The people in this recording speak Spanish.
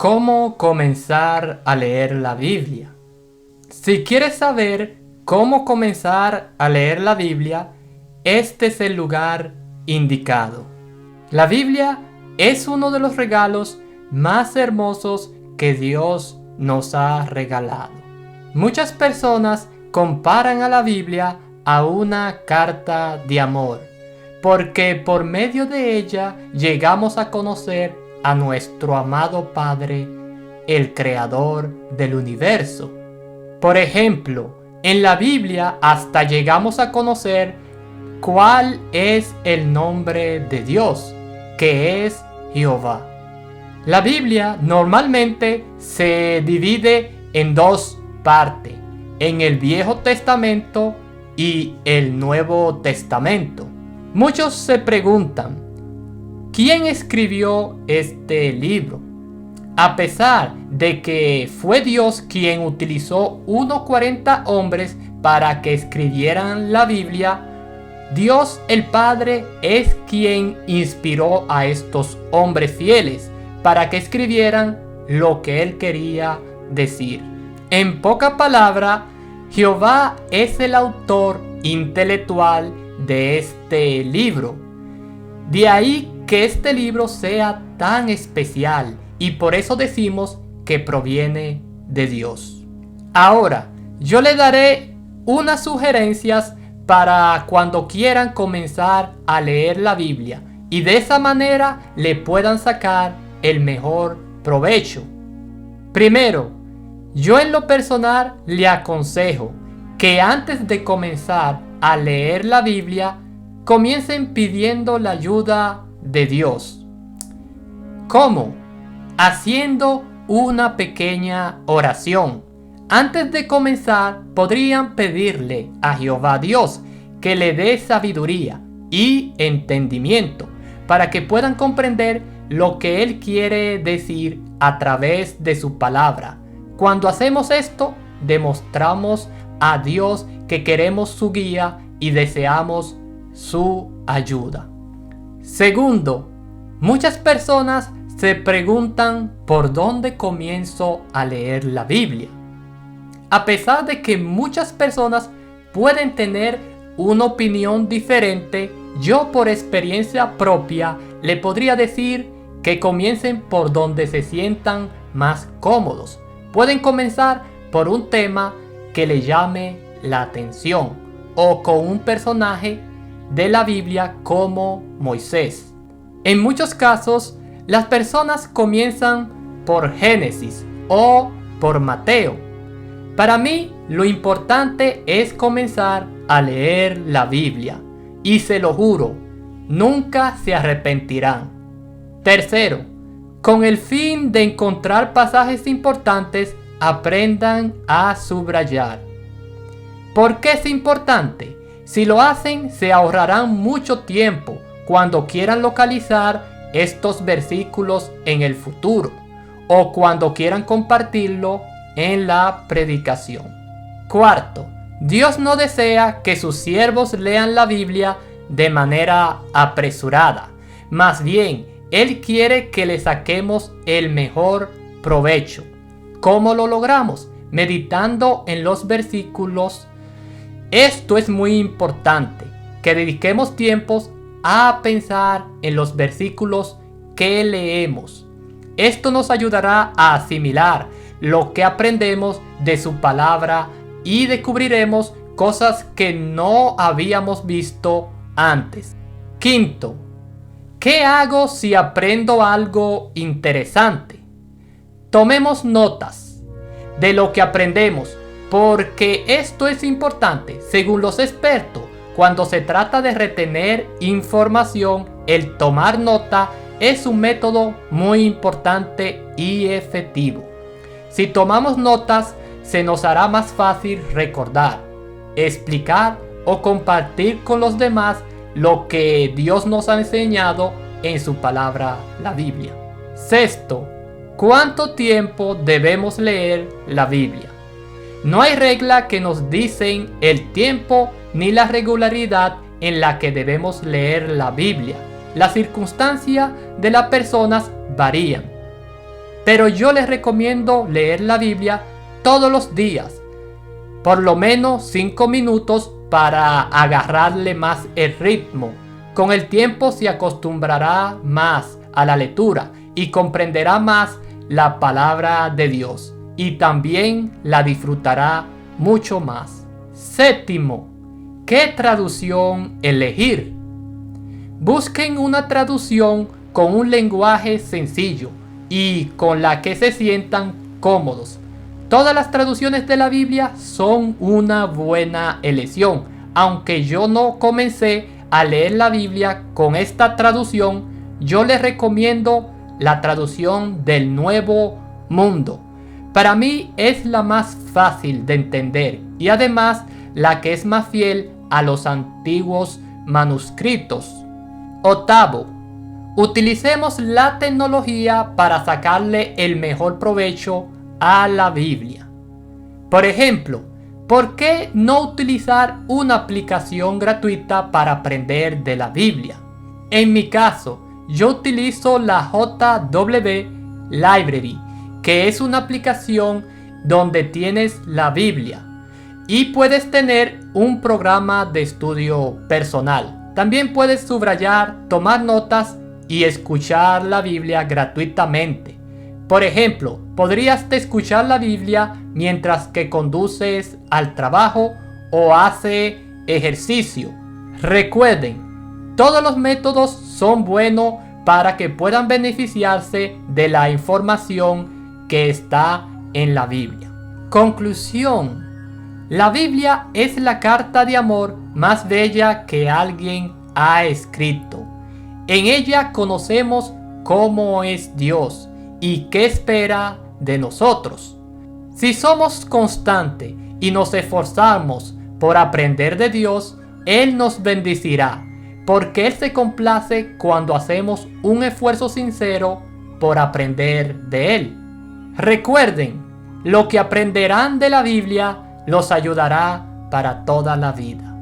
¿Cómo comenzar a leer la Biblia? Si quieres saber cómo comenzar a leer la Biblia, este es el lugar indicado. La Biblia es uno de los regalos más hermosos que Dios nos ha regalado. Muchas personas comparan a la Biblia a una carta de amor, porque por medio de ella llegamos a conocer a nuestro amado Padre, el Creador del universo. Por ejemplo, en la Biblia hasta llegamos a conocer cuál es el nombre de Dios, que es Jehová. La Biblia normalmente se divide en dos partes, en el Viejo Testamento y el Nuevo Testamento. Muchos se preguntan, ¿quién escribió este libro? A pesar de que fue Dios quien utilizó unos 40 hombres para que escribieran la Biblia, Dios el Padre es quien inspiró a estos hombres fieles para que escribieran lo que Él quería decir. En pocas palabras, Jehová es el autor intelectual de este libro. De ahí que este libro sea tan especial y por eso decimos que proviene de Dios. Ahora, yo le daré unas sugerencias para cuando quieran comenzar a leer la Biblia y de esa manera le puedan sacar el mejor provecho. Primero, yo en lo personal le aconsejo que antes de comenzar a leer la Biblia, comiencen pidiendo la ayuda de Dios. ¿Cómo? Haciendo una pequeña oración. Antes de comenzar, podrían pedirle a Jehová Dios que le dé sabiduría y entendimiento para que puedan comprender lo que Él quiere decir a través de su palabra. Cuando hacemos esto, demostramos a Dios que queremos su guía y deseamos su ayuda. Segundo, muchas personas se preguntan por dónde comienzo a leer la Biblia. A pesar de que muchas personas pueden tener una opinión diferente, yo por experiencia propia le podría decir que comiencen por donde se sientan más cómodos. Pueden comenzar por un tema que le llame la atención o con un personaje de la Biblia como Moisés. En muchos casos, las personas comienzan por Génesis o por Mateo. Para mí, lo importante es comenzar a leer la Biblia y se lo juro, nunca se arrepentirán. Tercero, con el fin de encontrar pasajes importantes, aprendan a subrayar. ¿Por qué es importante? Si lo hacen, se ahorrarán mucho tiempo cuando quieran localizar estos versículos en el futuro o cuando quieran compartirlo en la predicación. Cuarto, Dios no desea que sus siervos lean la Biblia de manera apresurada. Más bien, Él quiere que le saquemos el mejor provecho. ¿Cómo lo logramos? Meditando en los versículos. Esto es muy importante, que dediquemos tiempos a pensar en los versículos que leemos. Esto nos ayudará a asimilar lo que aprendemos de su palabra y descubriremos cosas que no habíamos visto antes. Quinto, ¿qué hago si aprendo algo interesante? Tomemos notas de lo que aprendemos, porque esto es importante. Según los expertos, cuando se trata de retener información, el tomar nota es un método muy importante y efectivo. Si tomamos notas, se nos hará más fácil recordar, explicar o compartir con los demás lo que Dios nos ha enseñado en su palabra, la Biblia. Sexto, ¿cuánto tiempo debemos leer la Biblia? No hay regla que nos dicen el tiempo ni la regularidad en la que debemos leer la Biblia. Las circunstancias de las personas varían. pero yo les recomiendo leer la Biblia todos los días, por lo menos 5 minutos para agarrarle más el ritmo. Con el tiempo se acostumbrará más a la lectura y comprenderá más la palabra de Dios y también la disfrutará mucho más. Séptimo, ¿qué traducción elegir? Busquen una traducción con un lenguaje sencillo y con la que se sientan cómodos. Todas las traducciones de la Biblia son una buena elección. Aunque yo no comencé a leer la Biblia con esta traducción, yo les recomiendo la traducción del Nuevo Mundo. Para mí es la más fácil de entender y además la que es más fiel a los antiguos manuscritos. Octavo, utilicemos la tecnología para sacarle el mejor provecho a la Biblia. Por ejemplo, ¿por qué no utilizar una aplicación gratuita para aprender de la Biblia? En mi caso, yo utilizo la JW Library, que es una aplicación donde tienes la Biblia y puedes tener un programa de estudio personal. También puedes subrayar, tomar notas y escuchar la Biblia gratuitamente. Por ejemplo, podrías escuchar la Biblia mientras que conduces al trabajo o haces ejercicio. Recuerden, todos los métodos son buenos para que puedan beneficiarse de la información que está en la Biblia. Conclusión. La Biblia es la carta de amor más bella que alguien ha escrito. En ella conocemos cómo es Dios y qué espera de nosotros. Si somos constantes y nos esforzamos por aprender de Dios, Él nos bendecirá, porque Él se complace cuando hacemos un esfuerzo sincero por aprender de Él. Recuerden, lo que aprenderán de la Biblia los ayudará para toda la vida.